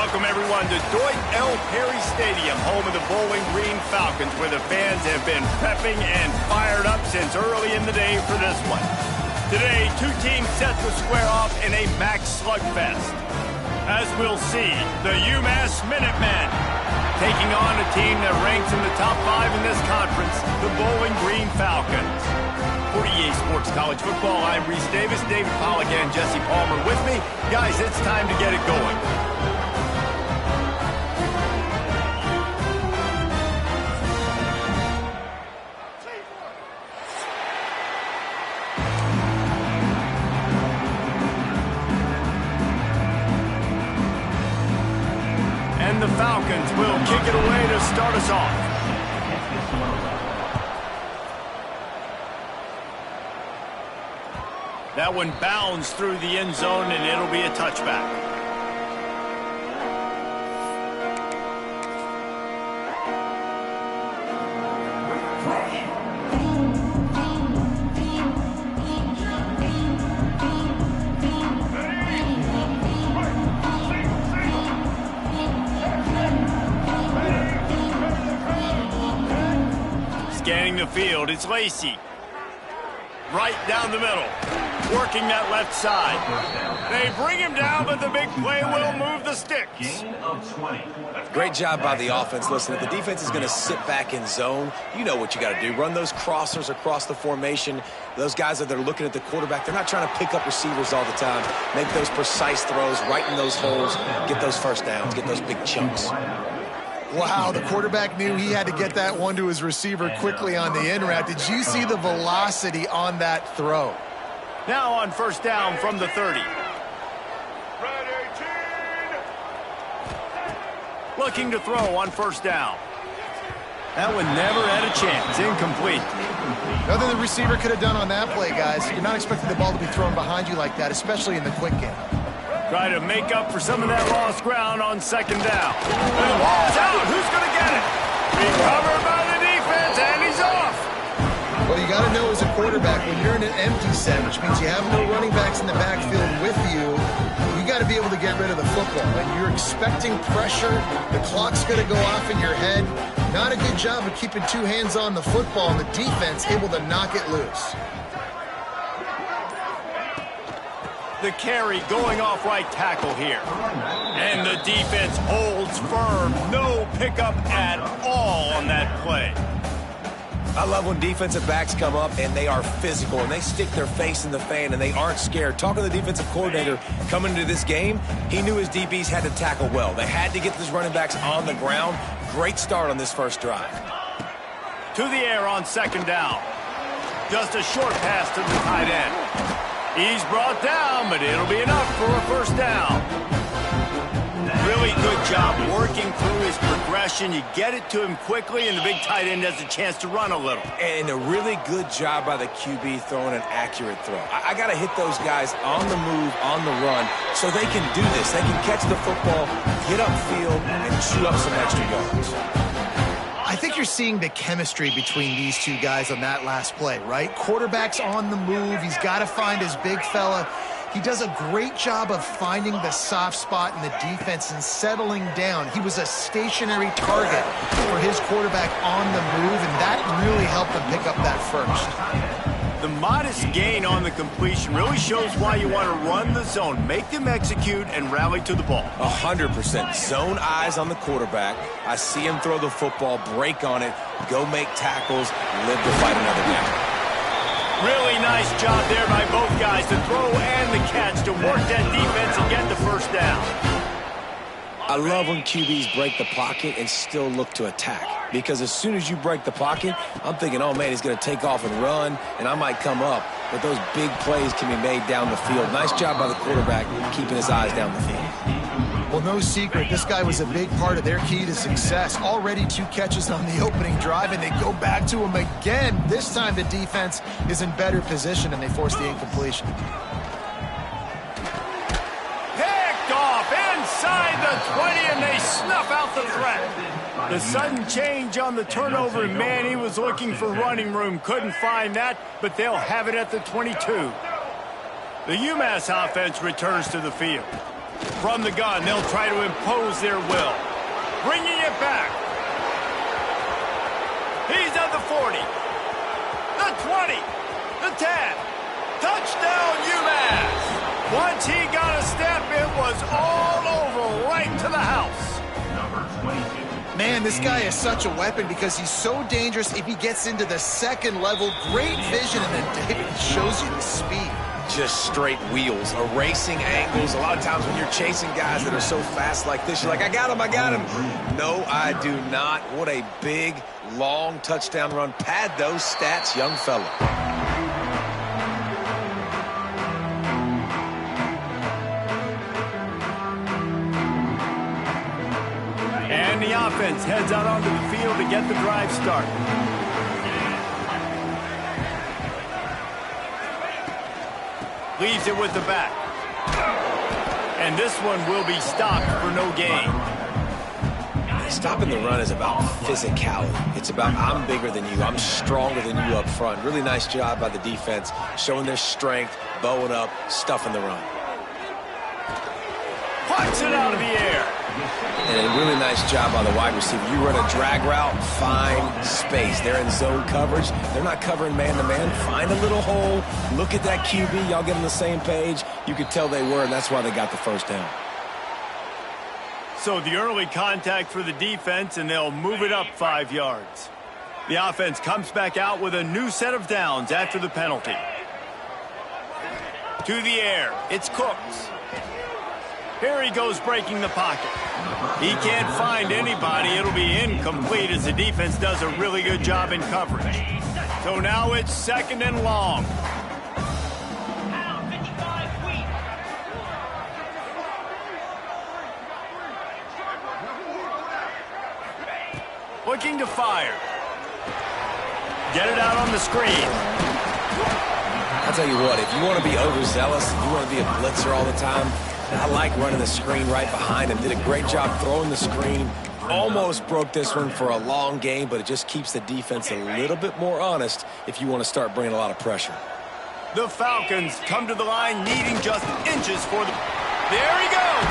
Welcome, everyone, to Dwight L. Perry Stadium, home of the Bowling Green Falcons, where the fans have been prepping and fired up since early in the day for this one. Today, two teams set to square off in a max slugfest. As we'll see, the UMASS Minutemen taking on a team that ranks in the top 5 in this conference, the Bowling Green Falcons. For EA Sports College Football, I'm Reese Davis, David Pollack, and Jesse Palmer with me. Guys, it's time to get it going. And the Falcons will kick it away to start us off. That one bounds through the end zone, and it'll be a touchback. Scanning the field, it's Lacey. Right down the middle. Working that left side. They bring him down, but the big play will move the sticks. Great job by the offense. Listen, if the defense is going to sit back in zone, you know what you got to do. Run those crossers across the formation. Those guys that are looking at the quarterback, they're not trying to pick up receivers all the time. Make those precise throws, right in those holes, get those first downs, get those big chunks. Wow, the quarterback knew he had to get that one to his receiver quickly on the in route. Did you see the velocity on that throw? Now on first down from the 30. Looking to throw on first down. That one never had a chance. Incomplete. Nothing the receiver could have done on that play, guys. You're not expecting the ball to be thrown behind you like that, especially in the quick game. Try to make up for some of that lost ground on second down. And the ball's out. Who's going to get it? Recovered by the defense, and he's off. Well, you got to know as a quarterback, when you're in an empty set, which means you have no running backs in the backfield with you, you got to be able to get rid of the football. And you're expecting pressure. The clock's going to go off in your head. Not a good job of keeping two hands on the football, and the defense able to knock it loose. The carry going off right tackle here. And the defense holds firm. No pickup at all on that play. I love when defensive backs come up and they are physical and they stick their face in the fan and they aren't scared. Talking to the defensive coordinator coming into this game, he knew his DBs had to tackle well. They had to get these running backs on the ground. Great start on this first drive. To the air on second down. Just a short pass to the tight end. He's brought down, but it'll be enough for a first down. Really good job working through his progression. You get it to him quickly, and the big tight end has a chance to run a little. And a really good job by the QB throwing an accurate throw. I got to hit those guys on the move, on the run, so they can do this. They can catch the football, get upfield, and chew up some extra yards. I think you're seeing the chemistry between these two guys on that last play, right? Quarterback's on the move. He's got to find his big fella. He does a great job of finding the soft spot in the defense and settling down. He was a stationary target for his quarterback on the move, and that really helped him pick up that first. The modest gain on the completion really shows why you want to run the zone. Make them execute and rally to the ball. 100%. Zone eyes on the quarterback. I see him throw the football, break on it, go make tackles, live to fight another down. Really nice job there by both guys to throw and the catch to work that defense and get the first down. I love when QBs break the pocket and still look to attack. Because as soon as you break the pocket, I'm thinking, oh, man, he's going to take off and run, and I might come up. But those big plays can be made down the field. Nice job by the quarterback keeping his eyes down the field. Well, no secret, this guy was a big part of their key to success. Already 2 catches on the opening drive, and they go back to him again. This time the defense is in better position, and they force the incompletion. Picked off inside the 20, and they snuff out the threat. The sudden change on the turnover, and man, he was looking for running room. Couldn't find that, but they'll have it at the 22. The UMass offense returns to the field. From the gun, they'll try to impose their will. Bringing it back. He's at the 40. The 20. The 10. Touchdown, UMASS. Once he got a step, it was all over right to the house. Man, this guy is such a weapon because he's so dangerous if he gets into the second level. Great vision, and then David shows you the speed. Just straight wheels, erasing angles. A lot of times when you're chasing guys that are so fast like this, you're like, I got him, I got him. No, I do not. What a big, long touchdown run. Pad those stats, young fella. And the offense heads out onto the field to get the drive started. Leaves it with the back. And this one will be stopped for no gain. Stopping the run is about physicality. It's about I'm bigger than you. I'm stronger than you up front. Really nice job by the defense, showing their strength, bowing up, stuffing the run. Puts it out of the air. And a really nice job by the wide receiver. You run a drag route, find space. They're in zone coverage. They're not covering man-to-man. Find a little hole. Look at that QB. Y'all get on the same page. You could tell they were, and that's why they got the first down. So the early contact for the defense, and they'll move it up 5 yards. The offense comes back out with a new set of downs after the penalty. To the air. It's Cooks. Here he goes breaking the pocket. He can't find anybody. It'll be incomplete as the defense does a really good job in coverage. So now it's second and long. Looking to fire. Get it out on the screen. I'll tell you what, if you want to be overzealous, if you want to be a blitzer all the time, I like running the screen right behind him. Did a great job throwing the screen. Almost broke this one for a long game, but it just keeps the defense a little bit more honest if you want to start bringing a lot of pressure. The Falcons come to the line needing just inches for the... There he goes!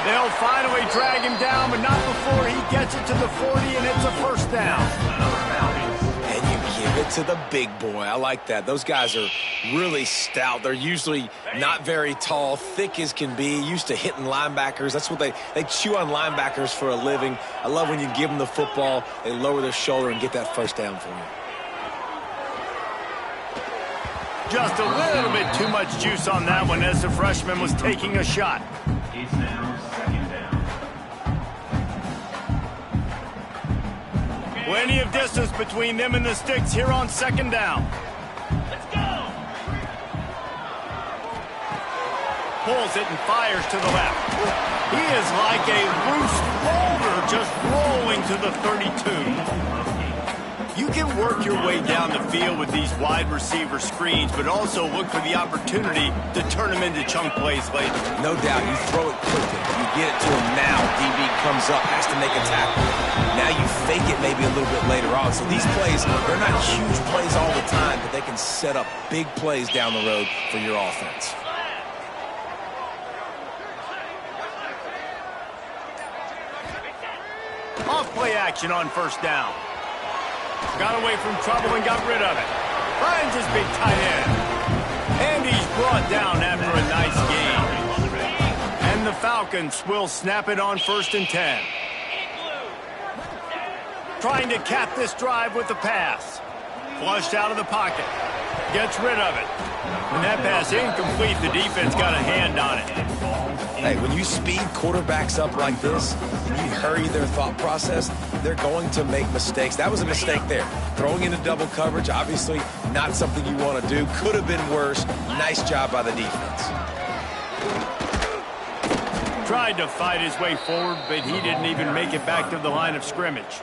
They'll finally drag him down, but not before he gets it to the 40, and it's a first down. And you give it to the big boy. I like that. Those guys are really stout. They're usually not very tall, thick as can be, used to hitting linebackers. That's what they chew on linebackers for a living. I love when you give them the football, they lower their shoulder and get that first down for you. Just a little bit too much juice on that one as the freshman was taking a shot. It's now second down. Plenty of distance between them and the sticks here on second down. Let's go! Pulls it and fires to the left. He is like a loose boulder just rolling to the 32. You can work your way down the field with these wide receiver screens, but also look for the opportunity to turn them into chunk plays later. No doubt, you throw it quickly. You get it to him now. DB comes up, has to make a tackle. Now you fake it maybe a little bit later on. So these plays, they're not huge plays all the time, but they can set up big plays down the road for your offense. Off play action on first down. Got away from trouble and got rid of it. Finds his big tight end. And he's brought down after a nice gain. And the Falcons will snap it on 1st and 10. Trying to cap this drive with the pass. Flushed out of the pocket. Gets rid of it. When that pass incomplete, the defense got a hand on it. Hey, when you speed quarterbacks up like this, and you hurry their thought process, they're going to make mistakes. That was a mistake there. Throwing into double coverage, obviously not something you want to do. Could have been worse. Nice job by the defense. Tried to fight his way forward, but he didn't even make it back to the line of scrimmage.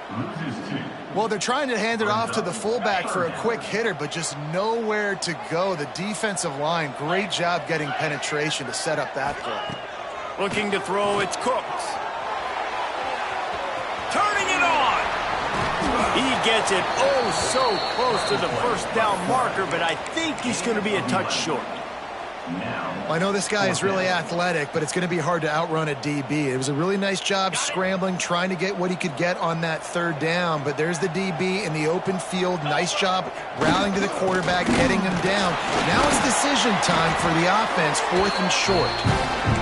Well, they're trying to hand it off to the fullback for a quick hitter, but just nowhere to go. The defensive line, great job getting penetration to set up that play. Looking to throw, it's Cooks. Turning it on. He gets it oh so close to the first down marker, but I think he's going to be a touch short. Well, I know this guy is really athletic, but it's going to be hard to outrun a DB. It was a really nice job scrambling, trying to get what he could get on that third down, but there's the DB in the open field. Nice job rallying to the quarterback, getting him down. Now it's decision time for the offense, 4th and short.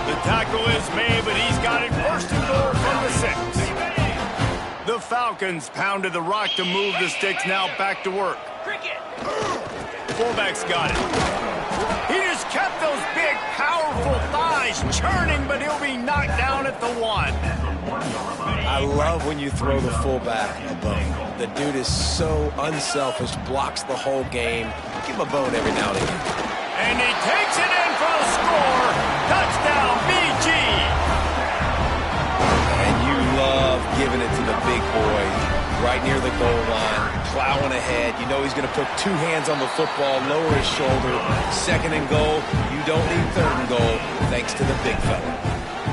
The tackle is made, but he's got it first and goal from the 6. The Falcons pounded the rock to move the sticks, now back to work. Fullback's got it. He just kept those big, powerful thighs churning, but he'll be knocked down at the 1. I love when you throw the fullback a bone. The dude is so unselfish, blocks the whole game. Give him a bone every now and again. And he takes it in for the score. Touchdown, BG. And you love giving it to the big boy right near the goal line, plowing ahead. You know he's going to put 2 hands on the football, lower his shoulder. 2nd and goal. You don't need 3rd and goal, thanks to the big fella.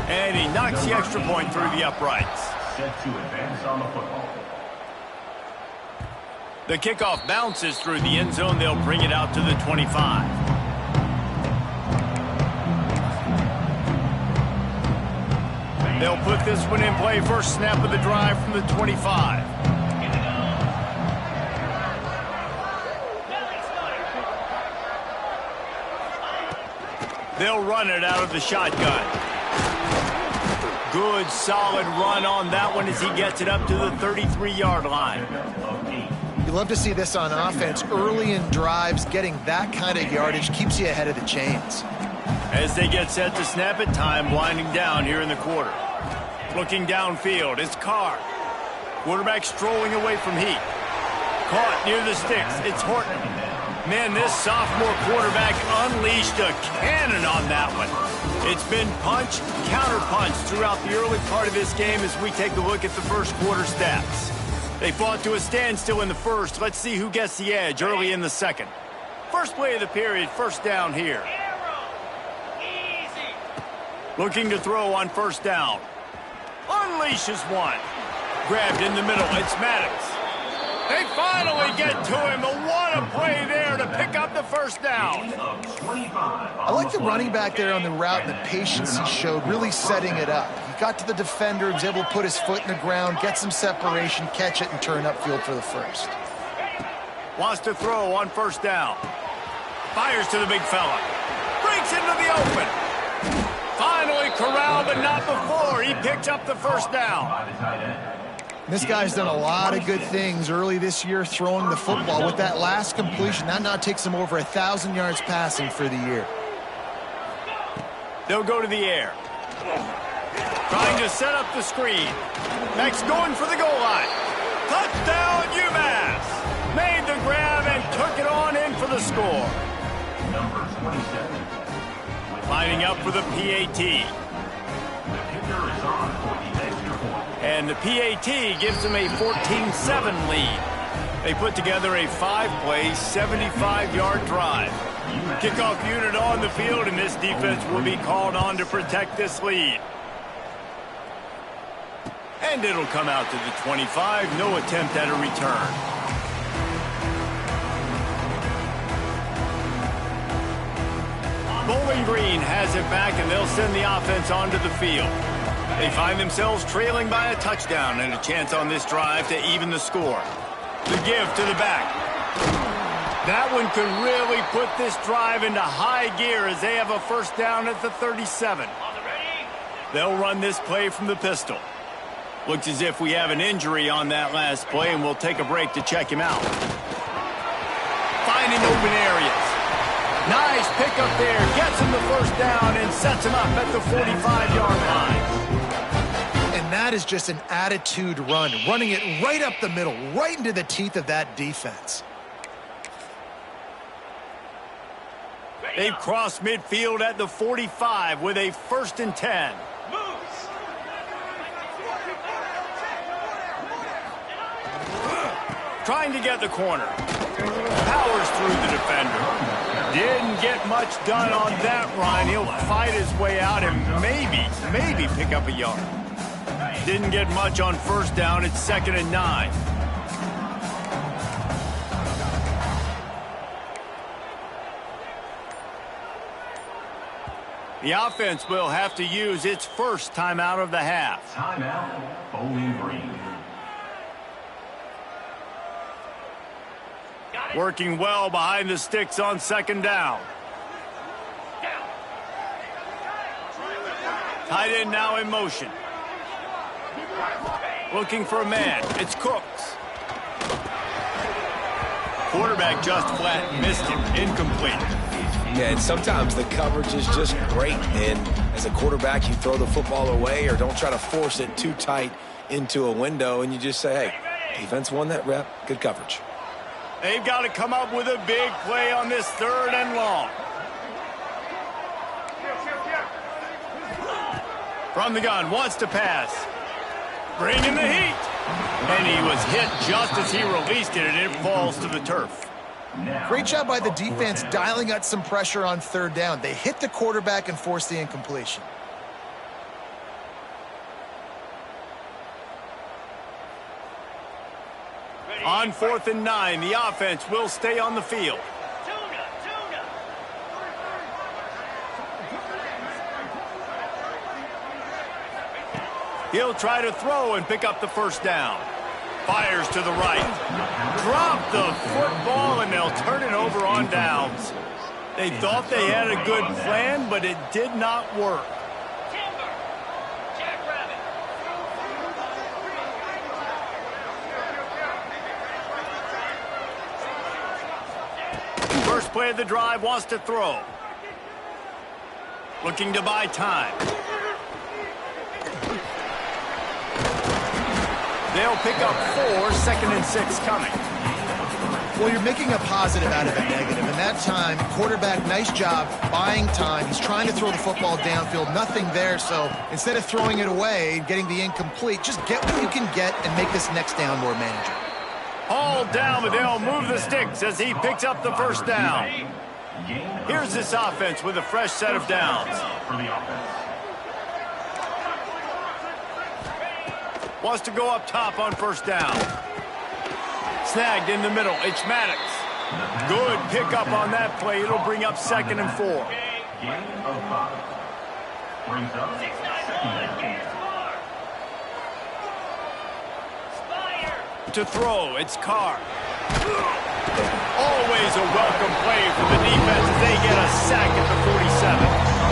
And he knocks the extra point through the uprights. Set to advance on the football. The kickoff bounces through the end zone. They'll bring it out to the 25. They'll put this one in play. First snap of the drive from the 25. They'll run it out of the shotgun. Good, solid run on that one as he gets it up to the 33-yard line. You love to see this on offense. Early in drives, getting that kind of yardage keeps you ahead of the chains. As they get set to snap it, time winding down here in the quarter. Looking downfield, it's Carr. Quarterback strolling away from heat. Caught near the sticks, it's Horton. Man, this sophomore quarterback unleashed a cannon on that one. It's been punch, counter-punch throughout the early part of this game as we take a look at the first quarter stats. They fought to a standstill in the first. Let's see who gets the edge early in the second. First play of the period, first down here. Looking to throw on first down. Unleashes one. Grabbed in the middle, it's Maddox. They finally get to him, but what a play there to pick up the first down. I like the running back there on the route and the patience he showed, really setting it up. He got to the defender, he was able to put his foot in the ground, get some separation, catch it, and turn upfield for the first. Wants to throw on first down. Fires to the big fella. Breaks into the open. Finally corralled, but not before. He picks up the first down. This guy's done a lot of good things early this year throwing the football. With that last completion, that now takes him over 1,000 yards passing for the year. They'll go to the air. Trying to set up the screen. Max going for the goal line. Touchdown, UMASS. Made the grab and took it on in for the score. Number 27. Lining up for the PAT. The kicker is on for the extra point. And the PAT gives them a 14-7 lead. They put together a 5-play, 75-yard drive. Kickoff unit on the field, and this defense will be called on to protect this lead. And it'll come out to the 25. No attempt at a return. Bowling Green has it back, and they'll send the offense onto the field. They find themselves trailing by a touchdown and a chance on this drive to even the score. The give to the back. That one could really put this drive into high gear as they have a first down at the 37. They'll run this play from the pistol. Looks as if we have an injury on that last play, and we'll take a break to check him out. Finding open areas. Nice pickup there. Gets him the first down and sets him up at the 45-yard line. And that is just an attitude run, running it right up the middle, right into the teeth of that defense. They've crossed midfield at the 45 with a 1st and 10. Trying to get the corner. Powers through the defender. Didn't get much done on that run. He'll fight his way out and maybe pick up a yard. Didn't get much on first down. It's 2nd and 9. The offense will have to use its first timeout of the half. Timeout, Bowling Green. Working well behind the sticks on second down. Tight end now in motion. Looking for a man. It's Cooks. Quarterback just flat missed him. Incomplete. Yeah, and sometimes the coverage is just great. And as a quarterback, you throw the football away or don't try to force it too tight into a window, and you just say, hey, defense won that rep. Good coverage. They've got to come up with a big play on this 3rd and long. From the gun, wants to pass. Bringing the heat. And he was hit just as he released it, and it falls to the turf. Great job by the defense dialing up some pressure on 3rd down. They hit the quarterback and forced the incompletion. On 4th and 9, the offense will stay on the field. He'll try to throw and pick up the first down. Fires to the right. Drop the football, and they'll turn it over on downs. They thought they had a good plan, but it did not work. First play of the drive, wants to throw. Looking to buy time. They'll pick up 4, 2nd and 6 coming. Well, you're making a positive out of a negative. And that time, quarterback, nice job buying time. He's trying to throw the football downfield. Nothing there, so instead of throwing it away and getting the incomplete, just get what you can get and make this next down more manageable. All down, but they'll move the sticks as he picks up the first down. Here's this offense with a fresh set of downs. For the offense. Wants to go up top on first down. Snagged in the middle. It's Maddox. Good pickup on that play. It'll bring up 2nd and 4. Gain of 5. Brings up 2nd and 8. To throw, it's Carr. Always a welcome play for the defense as they get a sack at the 47.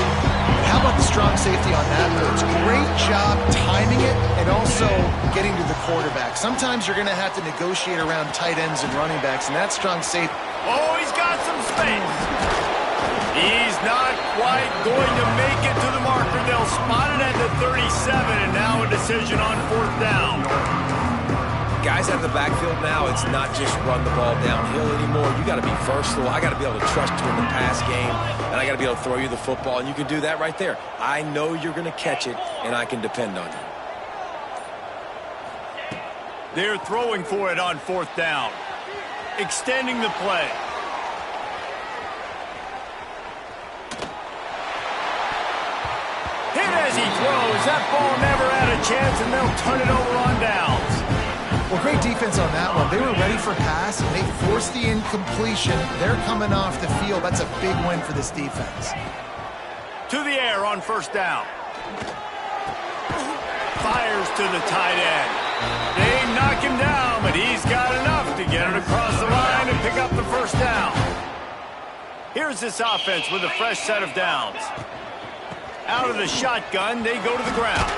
How about the strong safety on that blitz? Great job timing it and also getting to the quarterback. Sometimes you're going to have to negotiate around tight ends and running backs, and that strong safety. Oh, he's got some space. He's not quite going to make it to the marker. They'll spot it at the 37, and now a decision on 4th down. Guys at the backfield now, it's not just run the ball downhill anymore. You got to be versatile. I got to be able to trust you in the pass game, and I got to be able to throw you the football, and you can do that right there. I know you're going to catch it, and I can depend on you. They're throwing for it on 4th down. Extending the play. Hit as he throws. That ball never had a chance, and they'll turn it over on downs. Well, great defense on that one. They were ready for pass, and they forced the incompletion. They're coming off the field. That's a big win for this defense. To the air on first down. Fires to the tight end. They knock him down, but he's got enough to get it across the line and pick up the first down. Here's this offense with a fresh set of downs. Out of the shotgun, they go to the ground.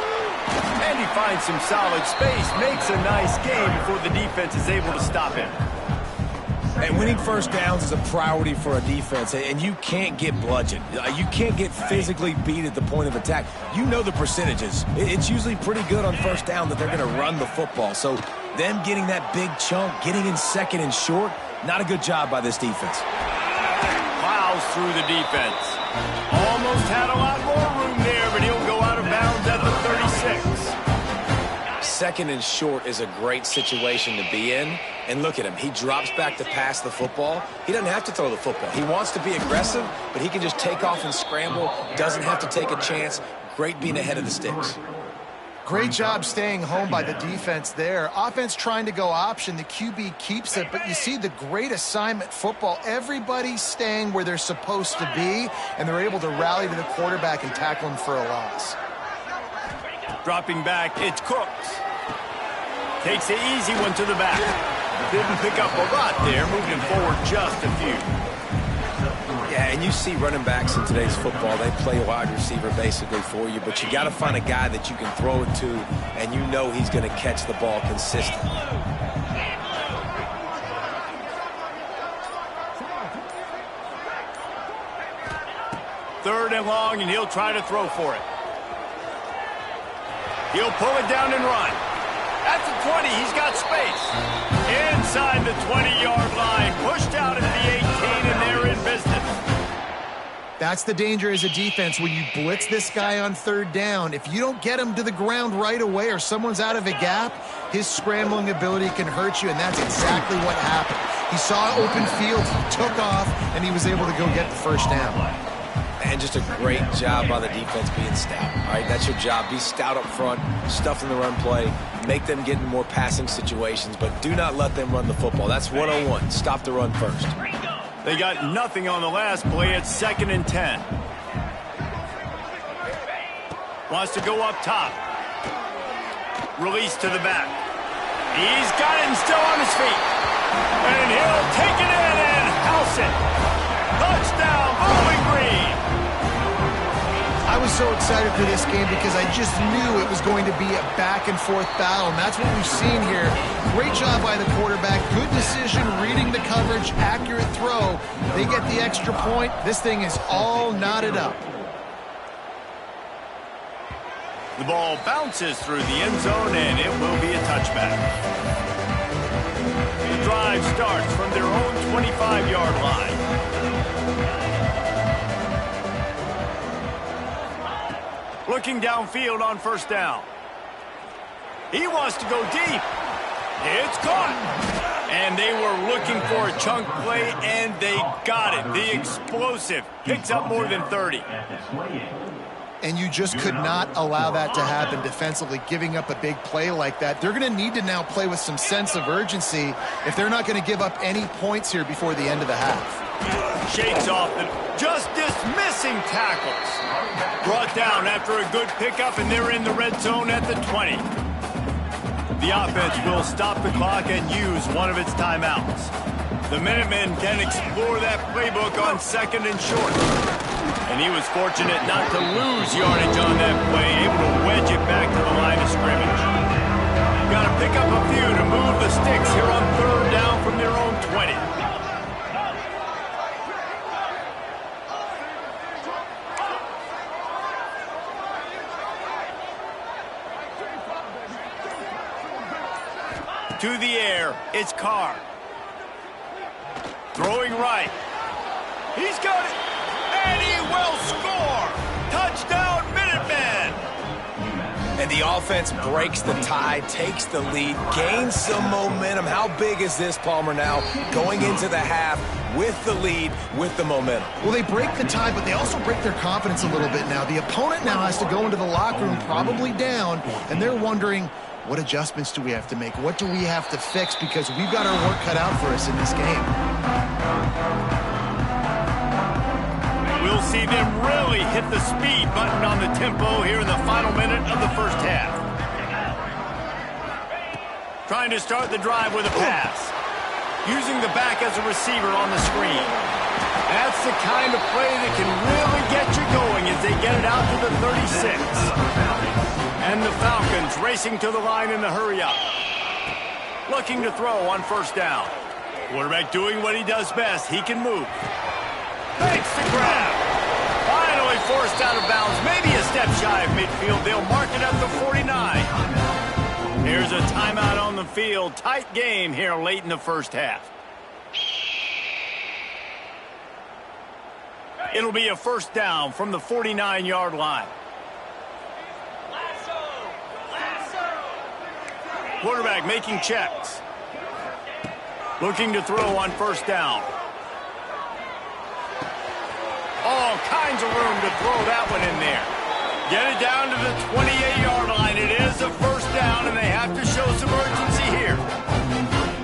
And he finds some solid space, makes a nice game before the defense is able to stop him. And winning first downs is a priority for a defense, and you can't get bludgeoned. You can't get physically beat at the point of attack. You know the percentages. It's usually pretty good on first down that they're going to run the football. So them getting that big chunk, getting in 2nd and short, not a good job by this defense. Plows through the defense. Almost had a lot more room there, but he'll go out of bounds at the 36. 2nd and short is a great situation to be in. And look at him. He drops back to pass the football. He doesn't have to throw the football. He wants to be aggressive, but he can just take off and scramble. Doesn't have to take a chance. Great being ahead of the sticks. Great job staying home by the defense there. Offense trying to go option. The QB keeps it, but you see the great assignment football. Everybody's staying where they're supposed to be, and they're able to rally to the quarterback and tackle him for a loss. Dropping back, it's Cooks. Takes the easy one to the back. Didn't pick up a lot there, moving forward just a few. Yeah, and you see running backs in today's football, they play wide receiver basically for you, but you got to find a guy that you can throw it to, and you know he's going to catch the ball consistently. Third and long, and he'll try to throw for it. He'll pull it down and run. At the 20, he's got space. Inside the 20-yard line, pushed out at the 18, and they're in business. That's the danger as a defense when you blitz this guy on third down. If you don't get him to the ground right away or someone's out of a gap, his scrambling ability can hurt you, and that's exactly what happened. He saw open field, he took off, and he was able to go get the first down. And just a great job by the defense being stout. All right, that's your job. Be stout up front, stuff in the run play, make them get in more passing situations, but do not let them run the football. That's 101. Stop the run first. They got nothing on the last play. It's 2nd and 10. Wants to go up top. Release to the back. He's got it and still on his feet. And he'll take it in and house it. Touchdown, Bowling Green. I was so excited for this game because I just knew it was going to be a back-and-forth battle, and that's what we've seen here. Great job by the quarterback. Good decision, reading the coverage, accurate throw. They get the extra point. This thing is all knotted up. The ball bounces through the end zone, and it will be a touchback. The drive starts from their own 25-yard line. Looking downfield on first down. He wants to go deep. It's caught. And they were looking for a chunk play, and they got it. The explosive picks up more than 30. And you just could not allow that to happen defensively, giving up a big play like that. They're going to need to now play with some sense of urgency if they're not going to give up any points here before the end of the half. Shakes off the just dismissing tackles. Brought down after a good pickup, and they're in the red zone at the 20. The offense will stop the clock and use one of its timeouts. The Minutemen can explore that playbook on 2nd and short. And he was fortunate not to lose yardage on that play, able to wedge it back to the line of scrimmage. Got to pick up a few to move the sticks here on 3rd down from their own 20. To the air, it's Carr. Throwing right. He's got it, and he will score! Touchdown, Minutemen! And the offense breaks the tie, takes the lead, gains some momentum. How big is this, Palmer, now going into the half with the lead, with the momentum? Well, they break the tie, but they also break their confidence a little bit now. The opponent now has to go into the locker room probably down, and they're wondering, what adjustments do we have to make? What do we have to fix? Because we've got our work cut out for us in this game. We'll see them really hit the speed button on the tempo here in the final minute of the first half. Trying to start the drive with a pass. Using the back as a receiver on the screen. That's the kind of play that can really get you going as they get it out to the 36. And the Falcons racing to the line in the hurry-up. Looking to throw on first down. Quarterback doing what he does best. He can move. Makes the grab. Finally forced out of bounds. Maybe a step shy of midfield. They'll mark it at the 49. Here's a timeout on the field. Tight game here late in the first half. It'll be a first down from the 49-yard line. Quarterback making checks. Looking to throw on first down. All kinds of room to throw that one in there. Get it down to the 28-yard line. It is a first down, and they have to show some urgency here.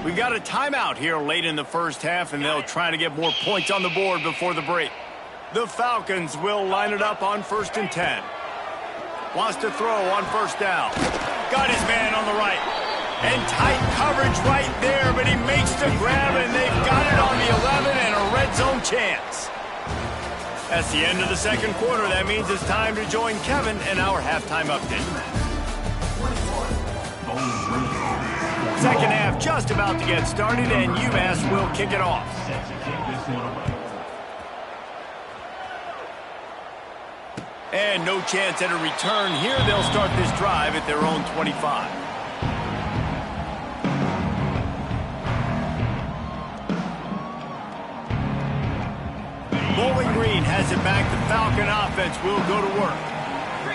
We got a timeout here late in the first half, and they'll try to get more points on the board before the break. The Falcons will line it up on 1st and 10. Wants to throw on first down. Got his man on the right. And tight coverage right there, but he makes the grab, and they've got it on the 11 and a red zone chance. That's the end of the second quarter. That means it's time to join Kevin in our halftime update. Second half just about to get started, and UMass will kick it off. And no chance at a return here. They'll start this drive at their own 25. Bowling Green has it back. The Falcon offense will go to work.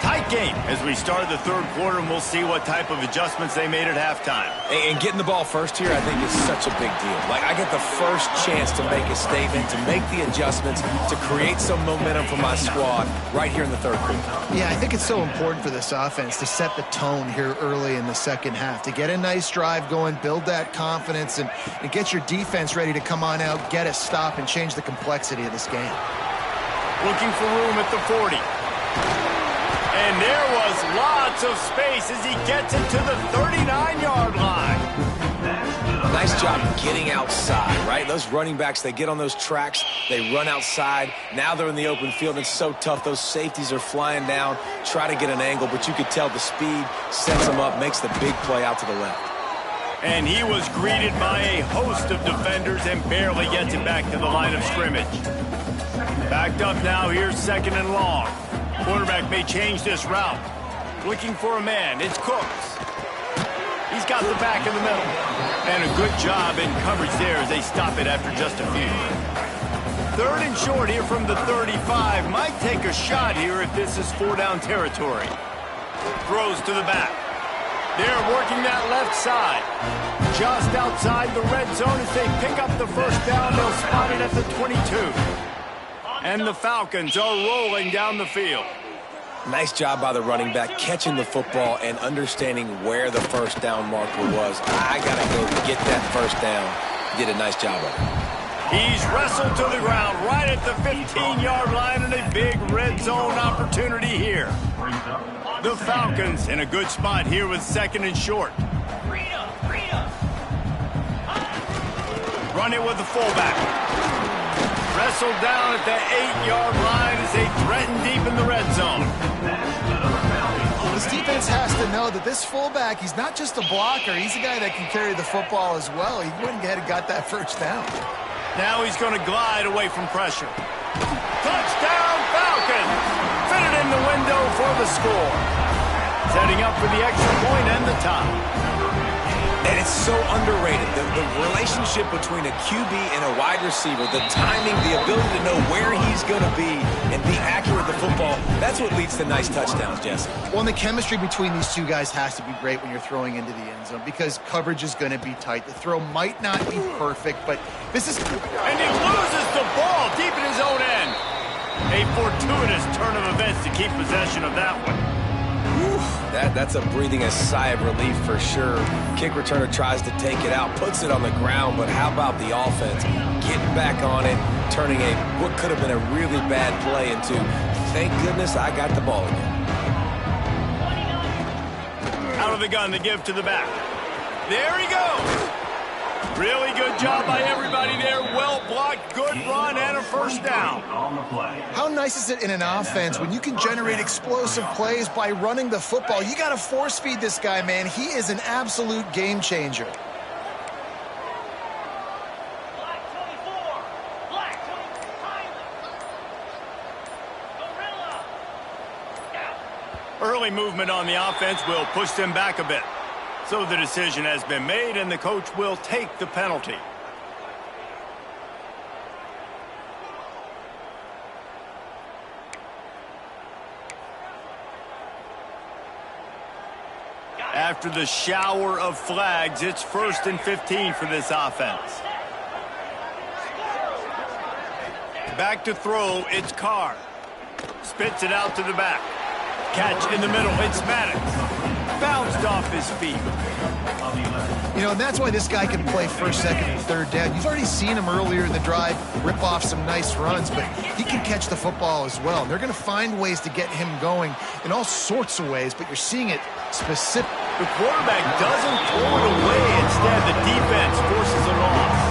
Tight game as we start the third quarter, and we'll see what type of adjustments they made at halftime. And getting the ball first here, I think, is such a big deal. Like, I get the first chance to make a statement, to make the adjustments, to create some momentum for my squad right here in the third quarter. Yeah, I think it's so important for this offense to set the tone here early in the second half, to get a nice drive going, build that confidence, and get your defense ready to come on out, get a stop, and change the complexity of this game. Looking for room at the 40. And there was lots of space as he gets it to the 39-yard line. Nice job getting outside, right? Those running backs, they get on those tracks, they run outside. Now they're in the open field. It's so tough. Those safeties are flying down, try to get an angle, but you could tell the speed sets them up, makes the big play out to the left. And he was greeted by a host of defenders and barely gets it back to the line of scrimmage. Backed up now, here's 2nd and long. Quarterback may change this route. Looking for a man. It's Cooks. He's got the back in the middle. And a good job in coverage there as they stop it after just a few. 3rd and short here from the 35. Might take a shot here if this is 4-down territory. Throws to the back. They're working that left side. Just outside the red zone as they pick up the first down. They'll spot it at the 22. And the Falcons are rolling down the field. Nice job by the running back, catching the football and understanding where the first down marker was. I got to go get that first down. Did a nice job of it. He's wrestled to the ground right at the 15-yard line, and a big red zone opportunity here. The Falcons in a good spot here with 2nd and short. Run it with the fullback. Wrestled down at the 8-yard line as they threaten deep in the red zone. This defense has to know that this fullback, he's not just a blocker. He's a guy that can carry the football as well. He went ahead and got that first down. Now he's going to glide away from pressure. Touchdown, Falcons! Fitted in the window for the score. Setting up for the extra point and the tie. And it's so underrated. The relationship between a QB and a wide receiver, the timing, the ability to know where he's going to be and be accurate with the football, that's what leads to nice touchdowns, Jesse. Well, and the chemistry between these two guys has to be great when you're throwing into the end zone because coverage is going to be tight. The throw might not be perfect, but this is... And he loses the ball deep in his own end. A fortuitous turn of events to keep possession of that one. That's a breathing a sigh of relief for sure. Kick returner tries to take it out, puts it on the ground, but how about the offense getting back on it, turning what could have been a really bad play into, thank goodness I got the ball again. Out of the gun, the give to the back. There he goes. Really good job by everybody there. Well blocked, good run, and a first down. How nice is it in an offense when you can generate explosive plays by running the football? You got to force feed this guy, man. He is an absolute game changer. Early movement on the offense will push them back a bit. So the decision has been made, and the coach will take the penalty. After the shower of flags, it's 1st and 15 for this offense. Back to throw, it's Carr. Spits it out to the back. Catch in the middle, it's Maddox. bounced off his feet. You know, and that's why this guy can play first, second, and third down. You've already seen him earlier in the drive rip off some nice runs, but he can catch the football as well. And they're going to find ways to get him going in all sorts of ways, but you're seeing it specific. The quarterback doesn't throw it away. Instead, the defense forces a loss.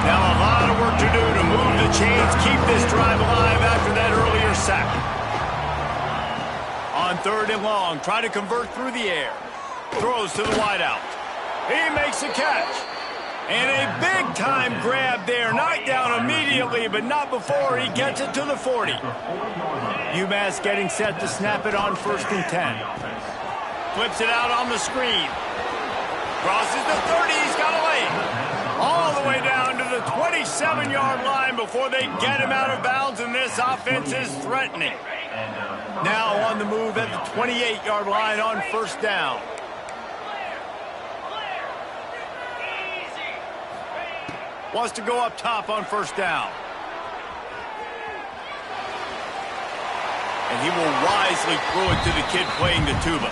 Now a lot of work to do to move the chains, keep this drive alive after that earlier sack. On 3rd and long, try to convert through the air. Throws to the wideout. He makes a catch. And a big-time grab there. Knocked down immediately, but not before he gets it to the 40. UMass getting set to snap it on 1st and 10. Flips it out on the screen. Crosses the 30. He's got a lane. All the way down to the 27-yard line before they get him out of bounds, and this offense is threatening. Now on the move at the 28-yard line on 1st down. Wants to go up top on 1st down. And he will wisely throw it to the kid playing the tuba.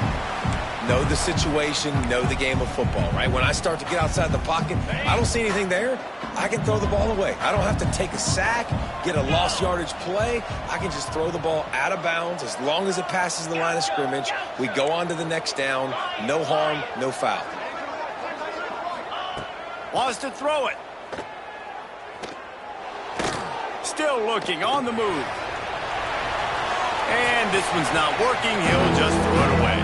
Know the situation, know the game of football, right? When I start to get outside the pocket, I don't see anything there, I can throw the ball away. I don't have to take a sack, get a lost yardage play. I can just throw the ball out of bounds as long as it passes the line of scrimmage. We go on to the next down. No harm, no foul. Wants to throw it. Still looking on the move. And this one's not working. He'll just throw it away.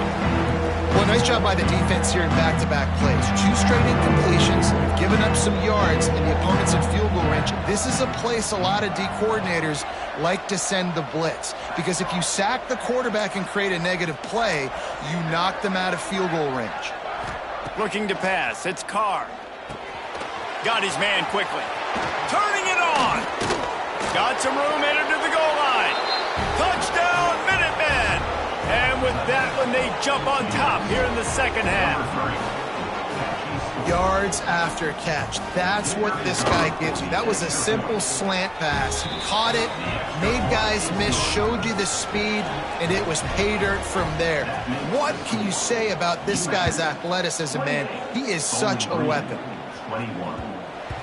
Well, nice job by the defense here in back-to-back plays. 2 straight incompletions, given up some yards, and the opponent's in field goal range. This is a place a lot of D coordinators like to send the blitz, because if you sack the quarterback and create a negative play, you knock them out of field goal range. Looking to pass. It's Carr. Got his man quickly. Turning it on. Got some room headed to the goal line. Touchdown, Minutemen! And with that one, they jump on top here in the 2nd half. Yards after catch. That's what this guy gives you. That was a simple slant pass. He caught it, made guys miss, showed you the speed, and it was pay dirt from there. What can you say about this guy's athleticism, man? He is such a weapon.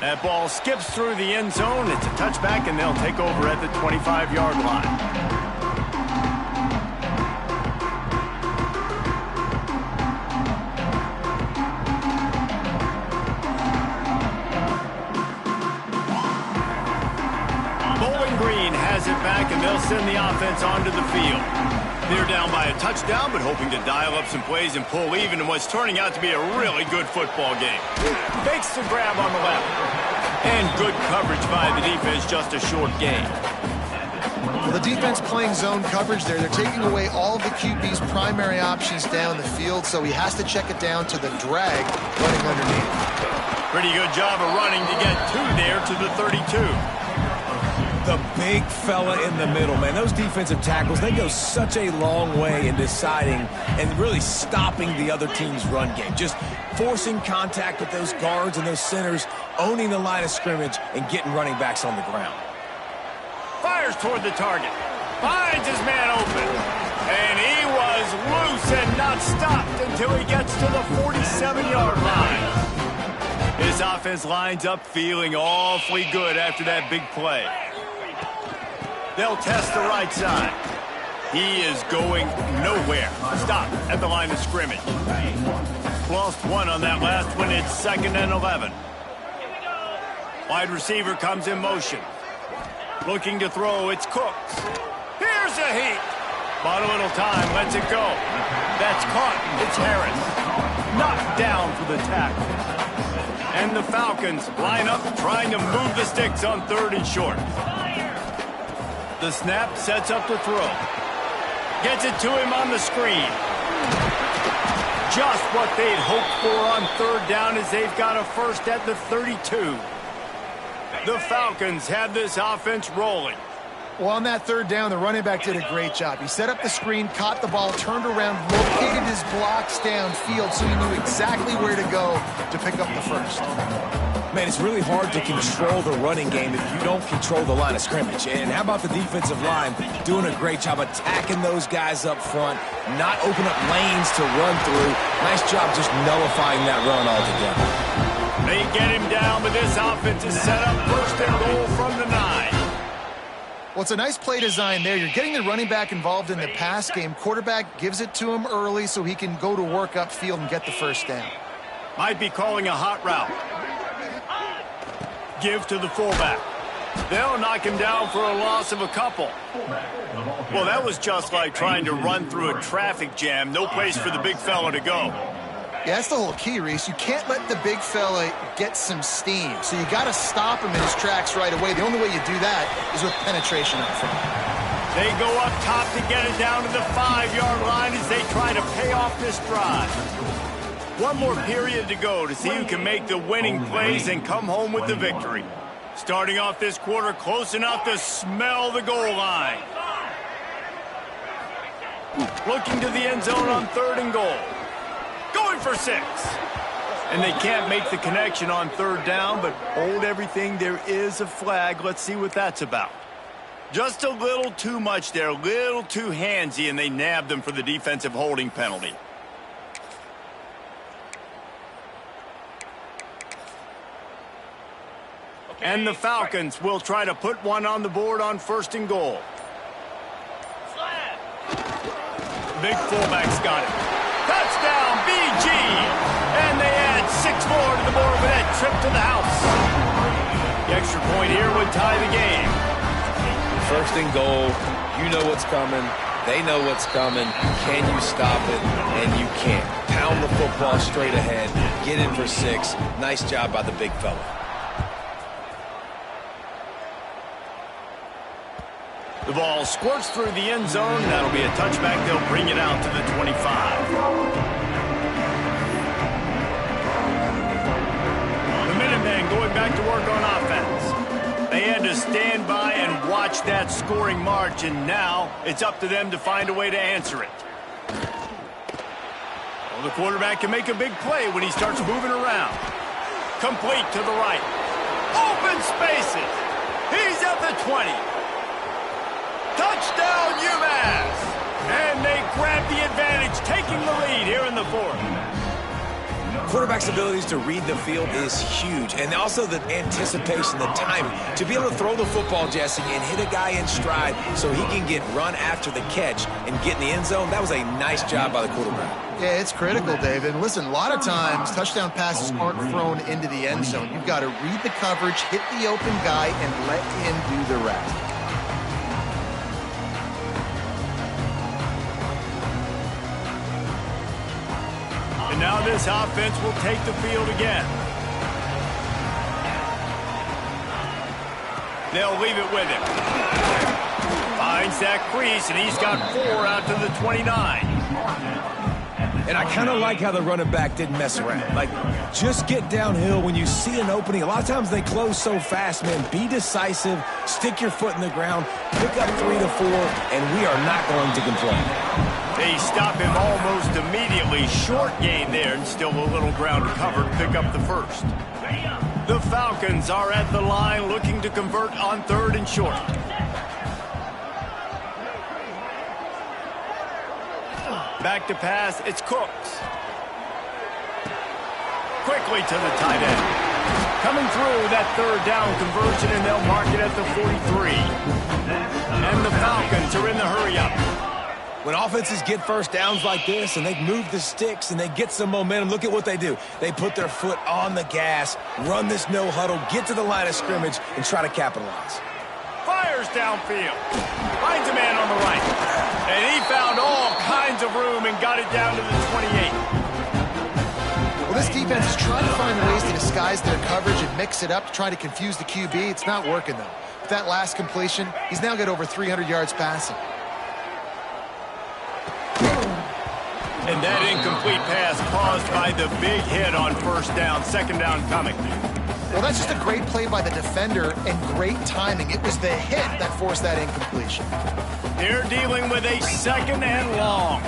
That ball skips through the end zone. It's a touchback, and they'll take over at the 25-yard line. And they'll send the offense onto the field. They're down by a touchdown, but hoping to dial up some plays and pull even in what's turning out to be a really good football game. Fakes the grab on the left. And good coverage by the defense, just a short gain. Well, the defense playing zone coverage there. They're taking away all of the QB's primary options down the field, so he has to check it down to the drag running underneath. Pretty good job of running to get there to the 32. The big fella in the middle, man. Those defensive tackles, they go such a long way in deciding and really stopping the other team's run game. Just forcing contact with those guards and those centers, owning the line of scrimmage, and getting running backs on the ground. Fires toward the target. Finds his man open. And he was loose and not stopped until he gets to the 47-yard line. His offense lines up feeling awfully good after that big play. They'll test the right side. He is going nowhere. Stop at the line of scrimmage. Lost one on that last one. It's 2nd and 11. Wide receiver comes in motion. Looking to throw. It's Cooks. Here's a heat. Bought a little time. Lets it go. That's caught. It's Harris. Knocked down for the tackle. And the Falcons line up trying to move the sticks on 3rd and short. The snap sets up the throw. Gets it to him on the screen. Just what they'd hoped for on 3rd down as they've got a first at the 32. The Falcons have this offense rolling. Well, on that 3rd down, the running back did a great job. He set up the screen, caught the ball, turned around, located his blocks downfield so he knew exactly where to go to pick up the first. Man, it's really hard to control the running game if you don't control the line of scrimmage. And how about the defensive line doing a great job attacking those guys up front, not open up lanes to run through. Nice job just nullifying that run altogether. They get him down, but this offense is set up first and goal from the 9. Well, it's a nice play design there. You're getting the running back involved in the pass game. Quarterback gives it to him early so he can go to work upfield and get the first down. Might be calling a hot route. Give to the fullback. They'll knock him down for a loss of a couple. Well, that was just like trying to run through a traffic jam. No place for the big fella to go. Yeah, that's the whole key, Reese. You can't let the big fella get some steam. So you got to stop him in his tracks right away. The only way you do that is with penetration up front. They go up top to get it down to the 5-yard line as they try to pay off this drive. One more period to go to see who can make the winning plays and come home with the victory. Starting off this quarter close enough to smell the goal line. Looking to the end zone on 3rd and goal. Going for 6. And they can't make the connection on 3rd down, but hold everything. There is a flag. Let's see what that's about. Just a little too much there, a little too handsy, and they nabbed them for the defensive holding penalty. And the Falcons will try to put one on the board on 1st and goal. Big fullback's got it. Touchdown, BG! And they add 6 more to the board with that trip to the house. The extra point here would tie the game. 1st and goal. You know what's coming. They know what's coming. Can you stop it? And you can't. Pound the football straight ahead. Get in for 6. Nice job by the big fella. The ball squirts through the end zone. That'll be a touchback. They'll bring it out to the 25. The Minutemen going back to work on offense. They had to stand by and watch that scoring march, and now it's up to them to find a way to answer it. Well, the quarterback can make a big play when he starts moving around. Complete to the right. Open spaces. He's at the 20. Touchdown, UMASS! And they grab the advantage, taking the lead here in the 4th. Quarterback's abilities to read the field is huge, and also the anticipation, the timing. To be able to throw the football, Jesse, and hit a guy in stride so he can get run after the catch and get in the end zone, that was a nice job by the quarterback. Yeah, it's critical, David. Listen, a lot of times touchdown passes aren't thrown into the end zone. You've got to read the coverage, hit the open guy, and let him do the rest. And now this offense will take the field again. They'll leave it with him. Finds that crease, and he's got 4 out to the 29. And I kind of like how the running back didn't mess around. Like, just get downhill when you see an opening. A lot of times they close so fast, man. Be decisive, stick your foot in the ground, pick up 3 to 4, and we are not going to complain. They stop him almost immediately. Short gain there, and still a little ground covered. Pick up the 1st. The Falcons are at the line looking to convert on 3rd and short. Back to pass, it's Cooks. Quickly to the tight end. Coming through that 3rd down conversion, and they'll mark it at the 43. And the Falcons are in the hurry-up. When offenses get 1st downs like this and they move the sticks and they get some momentum, look at what they do. They put their foot on the gas, run this no huddle, get to the line of scrimmage, and try to capitalize. Fires downfield. Finds a man on the right. And he found all kinds of room and got it down to the 28. Well, this defense is trying to find ways to disguise their coverage and mix it up to try to confuse the QB. It's not working, though. With that last completion, he's now got over 300 yards passing. And that incomplete pass caused by the big hit on 1st down. 2nd down coming. Well, that's just a great play by the defender and great timing. It was the hit that forced that incompletion. They're dealing with a 2nd and long.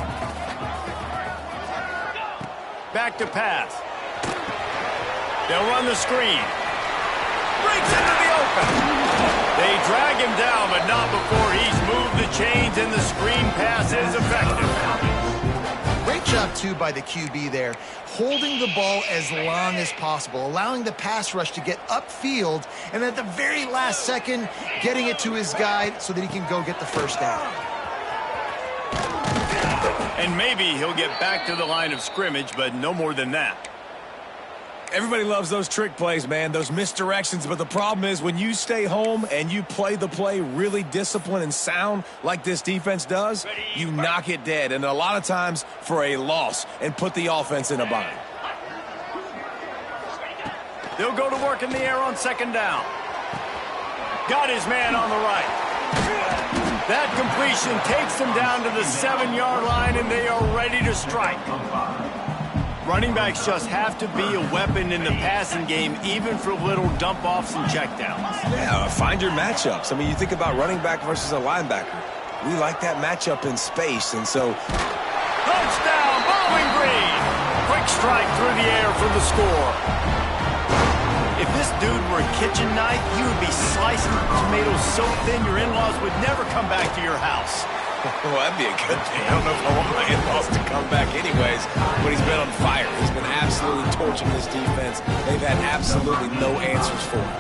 Back to pass. They'll run the screen. Breaks into the open. They drag him down, but not before he's moved the chains and the screen pass is effective. Great job, too, by the QB there, holding the ball as long as possible, allowing the pass rush to get upfield, and at the very last second, getting it to his guy so that he can go get the first down. And maybe he'll get back to the line of scrimmage, but no more than that. Everybody loves those trick plays, man, those misdirections, but the problem is when you stay home and you play the play really disciplined and sound like this defense does, you knock it dead, and a lot of times for a loss, and put the offense in a bind. They'll go to work in the air on second down. Got his man on the right. That completion takes them down to the 7-yard line, and they are ready to strike. Running backs just have to be a weapon in the passing game, even for little dump-offs and checkdowns. Yeah, find your matchups. I mean, you think about running back versus a linebacker. We like that matchup in space, and so... Touchdown, Bowling Green! Quick strike through the air for the score. If this dude were a kitchen knife, he would be slicing tomatoes so thin your in-laws would never come back to your house. Well, that'd be a good thing. I don't know if I want my in-laws to come back anyways, but he's been on fire. He's been absolutely torching this defense. They've had absolutely no answers for him.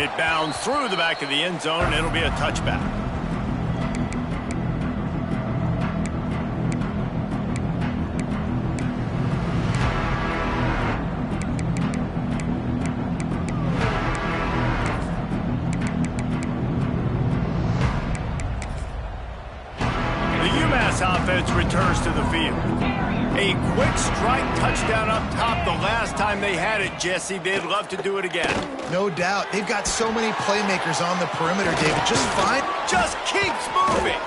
It bounds through the back of the end zone. It'll be a touchback. UMASS offense returns to the field. A quick strike touchdown up top the last time they had it, Jesse. They'd love to do it again. No doubt. They've got so many playmakers on the perimeter, David. Just fine. Just keeps moving.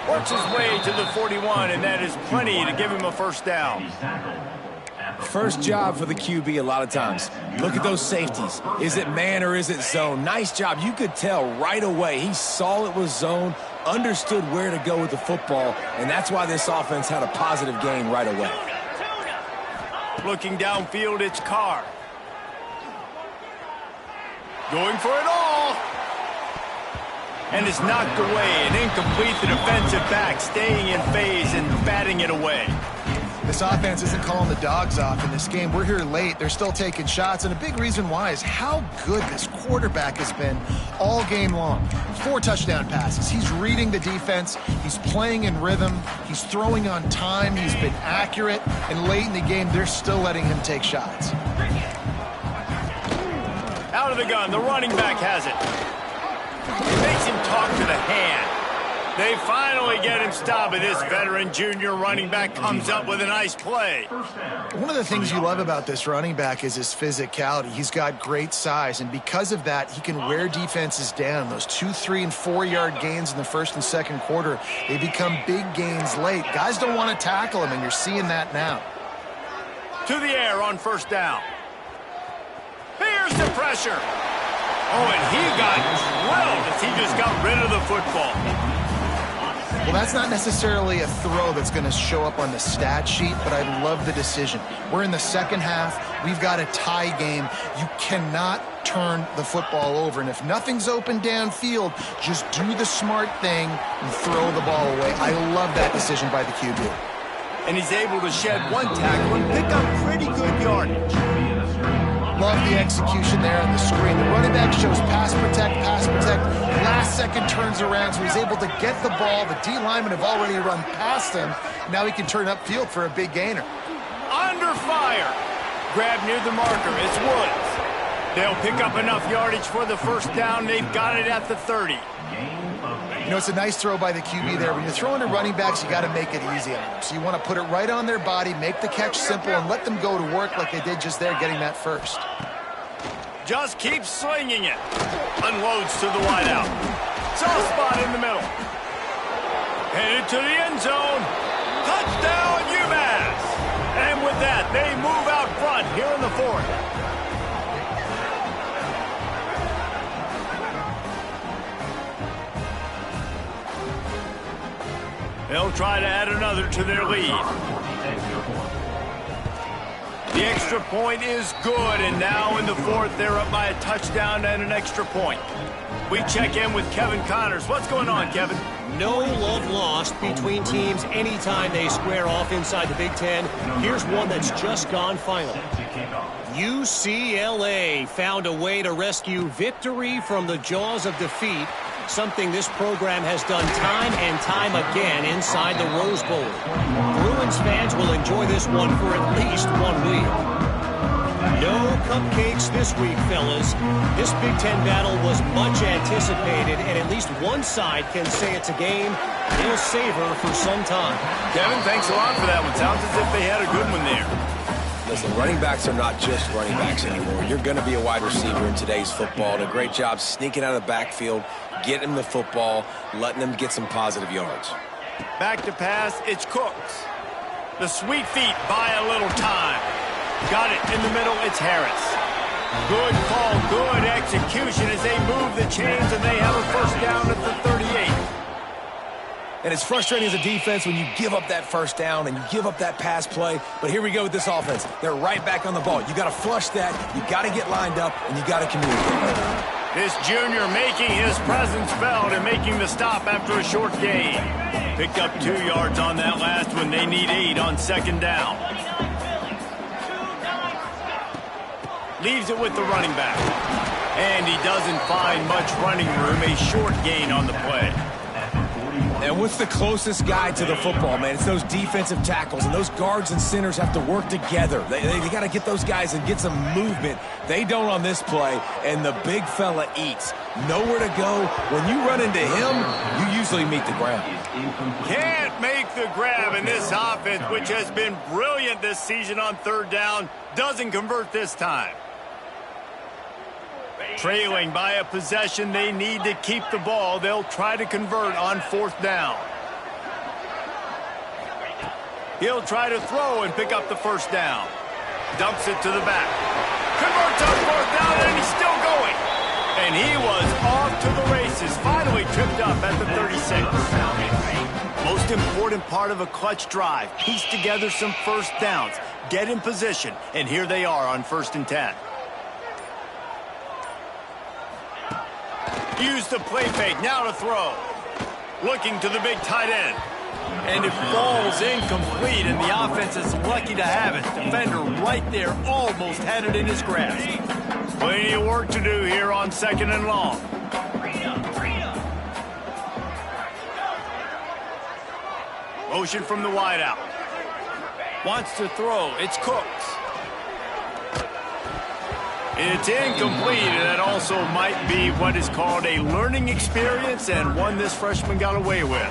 Works his way to the 41, and that is plenty to give him a first down. First job for the QB a lot of times. Look at those safeties. Is it man or is it zone? Nice job. You could tell right away. He saw it was zone, understood where to go with the football, and that's why this offense had a positive game right away. Looking downfield, it's Carr. Going for it all. And it's knocked away and incomplete. The defensive back staying in phase and batting it away. This offense isn't calling the dogs off in this game. We're here late. They're still taking shots, and a big reason why is how good this quarterback has been all game long. 4 touchdown passes. He's reading the defense. He's playing in rhythm. He's throwing on time. He's been accurate, and late in the game, they're still letting him take shots. Out of the gun, the running back has it. It makes him talk to the hand. They finally get him stopped, but this veteran junior running back comes up with a nice play. One of the things you love about this running back is his physicality. He's got great size, and because of that, he can wear defenses down. Those 2, 3, and 4-yard gains in the first and second quarter, they become big gains late. Guys don't want to tackle him, and you're seeing that now. To the air on first down. Here's the pressure. Oh, and he got drilled as he just got rid of the football. Well, that's not necessarily a throw that's going to show up on the stat sheet, but I love the decision. We're in the second half. We've got a tie game. You cannot turn the football over. And if nothing's open downfield, just do the smart thing and throw the ball away. I love that decision by the QB. And he's able to shed one tackle and pick up pretty good yardage. Love the execution there on the screen. The running back shows pass protect, pass protect. Last second turns around, so he's able to get the ball. The D linemen have already run past him. Now he can turn upfield for a big gainer. Under fire. Grab near the marker. It's Woods. They'll pick up enough yardage for the first down. They've got it at the 30. You know, it's a nice throw by the QB there. When you're throwing to running backs, you got to make it easy on them. So you want to put it right on their body, make the catch simple, and let them go to work like they did just there, getting that first. Just keeps slinging it. Unloads to the wideout. Soft spot in the middle. Headed to the end zone. Touchdown, UMass. And with that, they move out front here in the fourth. They'll try to add another to their lead. The extra point is good, and now in the fourth, they're up by a touchdown and an extra point. We check in with Kevin Connors. What's going on, Kevin? No love lost between teams anytime they square off inside the Big Ten. Here's one that's just gone final. UCLA found a way to rescue victory from the jaws of defeat, something this program has done time and time again inside the Rose Bowl. Bruins fans will enjoy this one for at least 1 week. No cupcakes this week, fellas. This Big Ten battle was much anticipated, and at least one side can say it's a game they'll savor for some time. Kevin, thanks a lot for that one. Sounds as if they had a good one there. Listen, running backs are not just running backs anymore. You're going to be a wide receiver in today's football. Did a great job sneaking out of the backfield, getting him the football, letting him get some positive yards. Back to pass, it's Cooks. The sweet feet buy a little time. Got it in the middle, it's Harris. Good call, good execution as they move the chains, and they have a first down at the 38. And it's frustrating as a defense when you give up that first down and you give up that pass play. But here we go with this offense. They're right back on the ball. You got to flush that, you got to get lined up, and you got to communicate. This junior making his presence felt and making the stop after a short gain. Picked up 2 yards on that last one. They need 8 on second down. Leaves it with the running back. And he doesn't find much running room. A short gain on the play. And what's the closest guy to the football, man? It's those defensive tackles, and those guards and centers have to work together. They got to get those guys and get some movement. They don't on this play, and the big fella eats. Nowhere to go. When you run into him, you usually meet the ground. Can't make the grab, in this offense, which has been brilliant this season on third down, doesn't convert this time. Trailing by a possession, they need to keep the ball. They'll try to convert on fourth down. He'll try to throw and pick up the first down. Dumps it to the back. Converts on fourth down, and he's still going. And he was off to the races. Finally tripped up at the 36. Most important part of a clutch drive. Piece together some first downs. Get in position. And here they are on 1st and 10. Use the play fake, now to throw. Looking to the big tight end. And it falls incomplete, and the offense is lucky to have it. Defender right there almost had it in his grasp. Plenty of work to do here on 2nd and long. Motion from the wideout. Wants to throw, it's Cooks. It's incomplete, and that also might be what is called a learning experience, and one this freshman got away with.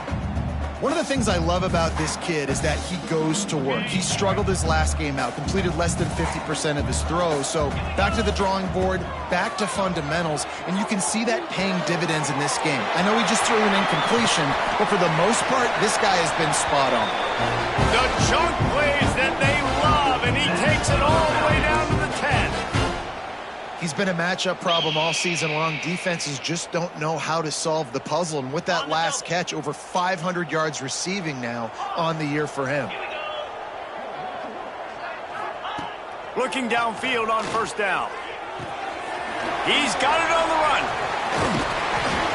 One of the things I love about this kid is that he goes to work. He struggled his last game out, completed less than 50% of his throws. So back to the drawing board, back to fundamentals, and you can see that paying dividends in this game. I know he just threw an incompletion, but for the most part, this guy has been spot on. The chunk plays that they love, and he takes it all the way down to the 10. He's been a matchup problem all season long. Defenses just don't know how to solve the puzzle. And with that last catch, over 500 yards receiving now on the year for him. Looking downfield on first down. He's got it on the run.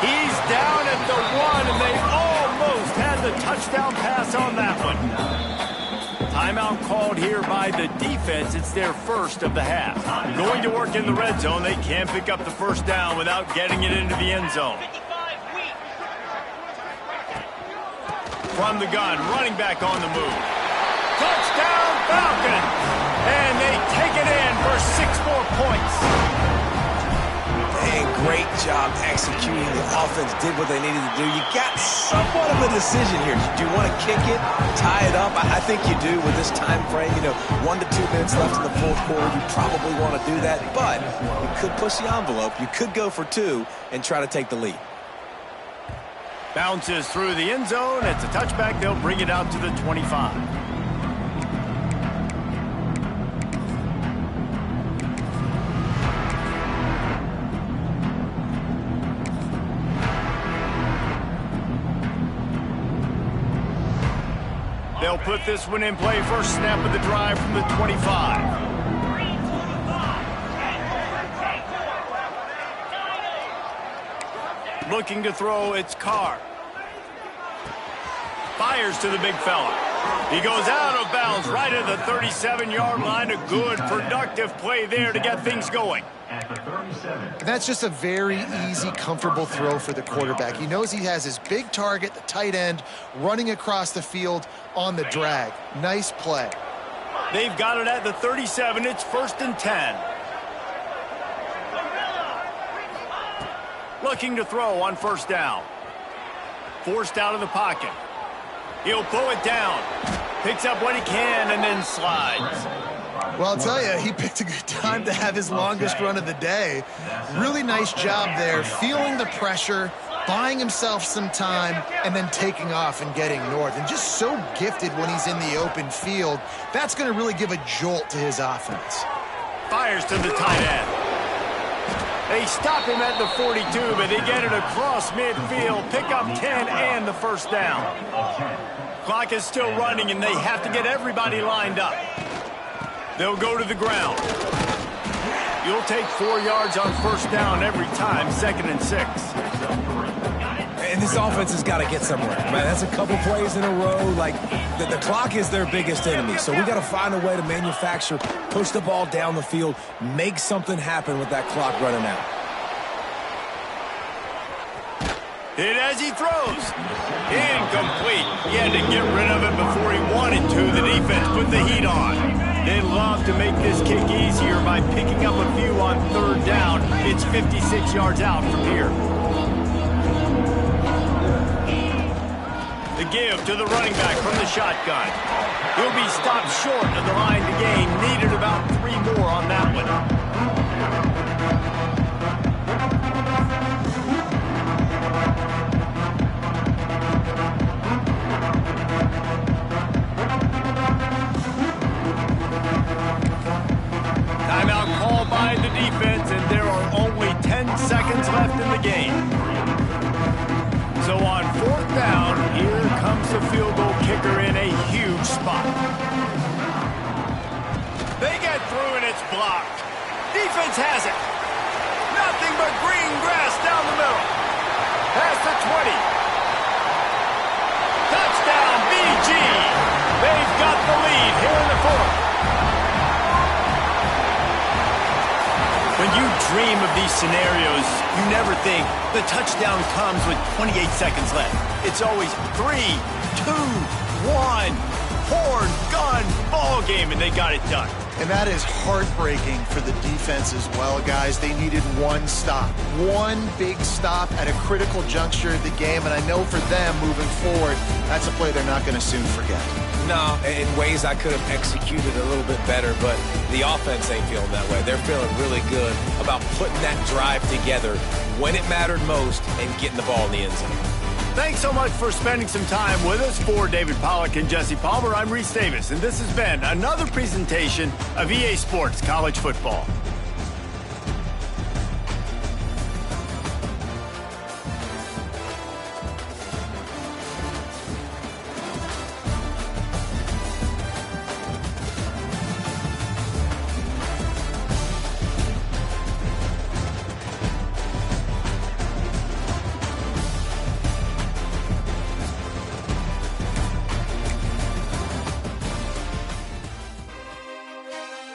He's down at the 1, and they almost had the touchdown pass on that one. Timeout called here by the defense. It's their first of the half. Going to work in the red zone. They can't pick up the first down without getting it into the end zone. From the gun, running back on the move. Touchdown, Falcon! And they take it in for 6 more points. And great job executing. The offense did what they needed to do. You got somewhat of a decision here. Do you want to kick it, tie it up? I think you do with this time frame. 1 to 2 minutes left in the fourth quarter. You probably want to do that, but you could push the envelope. You could go for 2 and try to take the lead. Bounces through the end zone. It's a touchback. They'll bring it out to the 25. They'll put this one in play. First snap of the drive from the 25. Looking to throw, it's Carr. Fires to the big fella. He goes out of bounds right at the 37-yard line. A good, productive play there to get things going. At the 37. And that's just a very easy, comfortable throw for the quarterback. He knows he has his big target, the tight end, running across the field on the drag. Nice play. They've got it at the 37. It's 1st and 10. Looking to throw on 1st down. Forced out of the pocket. He'll pull it down. Picks up what he can and then slides. Well, I'll tell you, he picked a good time to have his longest run of the day. Really nice job there, feeling the pressure, buying himself some time, and then taking off and getting north. And just so gifted when he's in the open field. That's going to really give a jolt to his offense. Fires to the tight end. They stop him at the 42, but they get it across midfield. Pick up 10 and the 1st down. Clock is still running, and they have to get everybody lined up. They'll go to the ground. You'll take 4 yards on 1st down every time, 2nd and 6. And this offense has got to get somewhere. Man, that's a couple plays in a row. Like, the clock is their biggest enemy. So we got to find a way to manufacture, push the ball down the field, make something happen with that clock running out. Hit as he throws. Incomplete. He had to get rid of it before he wanted to. The defense put the heat on. They'd love to make this kick easier by picking up a few on 3rd down. It's 56 yards out from here. The give to the running back from the shotgun. He'll be stopped short of the line to gain. Needed about 3 more on that one. Timeout called by the defense, and there are only 10 seconds left in the game. So on 4th down, here comes the field goal kicker in a huge spot. They get through and it's blocked. Defense has it. Nothing but green grass down the middle. Past the 20. Touchdown, BG. They've got the lead here in the 4th. When you dream of these scenarios, you never think the touchdown comes with 28 seconds left. It's always 3, 2, 1, horn, gun, ball game, and they got it done. And that is heartbreaking for the defense as well, guys. They needed one stop, one big stop at a critical juncture of the game, and I know for them moving forward, that's a play they're not going to soon forget. No, in ways I could have executed a little bit better, but the offense ain't feeling that way. They're feeling really good about putting that drive together when it mattered most and getting the ball in the end zone. Thanks so much for spending some time with us. For David Pollack and Jesse Palmer, I'm Reese Davis, and this has been another presentation of EA Sports College Football.